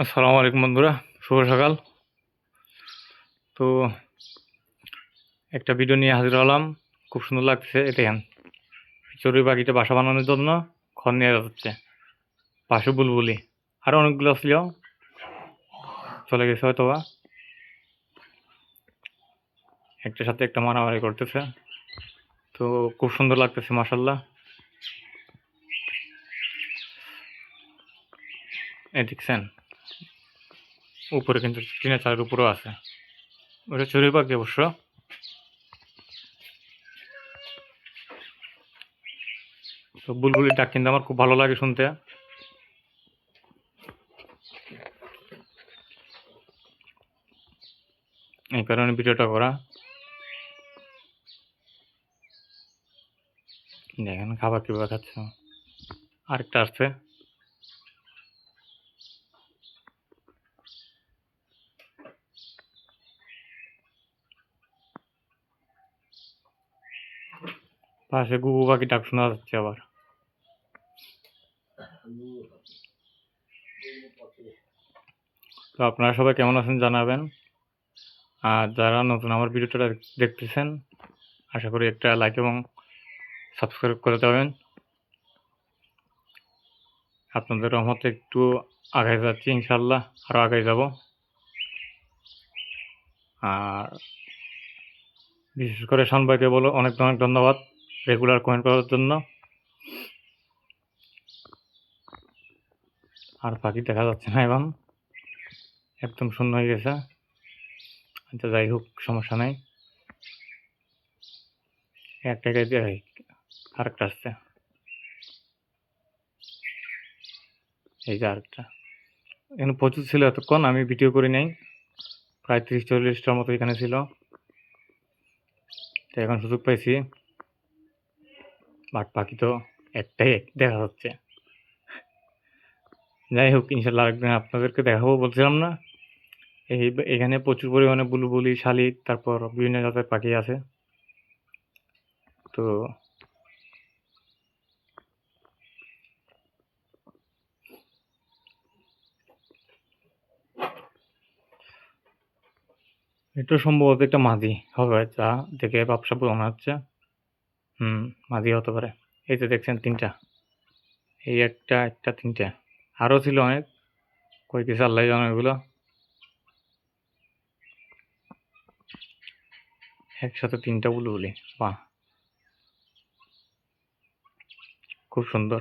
আসসালামু আলাইকুম বন্ধুরা, শুভ সকাল। তো একটা ভিডিও নিয়ে হাজির হলাম। খুব সুন্দর লাগছে। এ দেখেন, চড়ুই পাখিটা বাসা বানানোর জন্য খড় নিয়ে যাচ্ছে। পাশে বুলবুলি আরও অনেকগুলো ছিল, চলে গেছে হয়তো বা। একটার সাথে একটা মারামারি করতেছে। তো খুব সুন্দর লাগতেছে মাশাল্লাহ। দেখছেন, উপরে কিন্তু টিনের চালের উপরেও আছে। ওটা চড়ুই পাখি অবশ্য। তো বুলবুলির ডাক কিন্তু আমার খুব ভালো লাগে শুনতে। এই কারণে ভিডিওটা করা। দেখেন খাবার কিভাবে খাচ্ছে। আরেকটা আসছে। পাশে গুবু পাখি ডাক শোনা যাচ্ছে আবার। তো আপনারা সবাই কেমন আছেন জানাবেন। আর যারা নতুন আমার ভিডিওটা দেখতেছেন, আশা করি একটা লাইক এবং সাবস্ক্রাইব করে দেবেন। আপনাদের রহমতে একটু আগায় যাচ্ছি, ইনশাল্লাহ আরও আগায় যাব। আর বিশেষ করে শান ভাইকে বলো অনেক অনেক ধন্যবাদ রেগুলার কমেন্ট করার জন্য। আর পাখি দেখা যাচ্ছে না এখন, একদম শূন্য হয়ে গেছে। আচ্ছা যাই হোক, সমস্যা নাই। একটা দিয়ে আরেকটা আসছে, এই যে আরেকটা। এখানে প্রচুর ছিল এতক্ষণ, আমি ভিডিও করি নাই। প্রায় 30-40টার মতো এখানে ছিল। তো এখন সুযোগ পাইছি। বাট পাখি তো একটাই দেখা যাচ্ছে। যাই হোক, ইনশাল্লাহ আরেকদিন আপনাদেরকে দেখাবো বলছিলাম না। এখানে প্রচুর পরিমাণে বুলবুলি, শালিক, তারপর বিভিন্ন জাতের পাখি আছে। তো এটা সম্ভবত একটা মাদি হবে, যা দেখে ব্যবসা মনে হচ্ছে। মাদি হতে পারে। এই যে দেখছেন তিনটা, এই একটা একটা তিনটা, আরও ছিল অনেক, কই কিছু আল্লাহ জানো এগুলো। একসাথে তিনটা বুলবুলি, বাহ, খুব সুন্দর।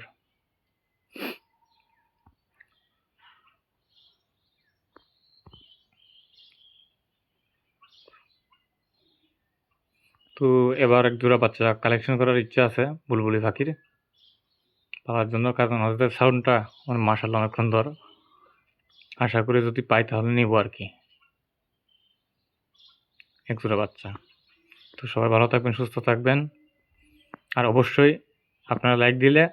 তো এবার এক জোড়া বাচ্চা কালেকশন করার ইচ্ছা আছে বুলবুলি পাখির পাওয়ার জন্য, কারণ ওদের সাউন্ডটা মানে মাশাআল্লাহ অনেক সুন্দর। আশা করি যদি পাই তাহলে নিব আর কি, এক জোড়া বাচ্চা। তো সবাই ভালো থাকবেন, সুস্থ থাকবেন। আর অবশ্যই আপনারা লাইক দিলে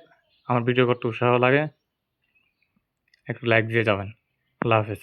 আমার ভিডিও করতে উৎসাহ লাগে। একটু লাইক দিয়ে যাবেন। আল্লাহ হাফেজ।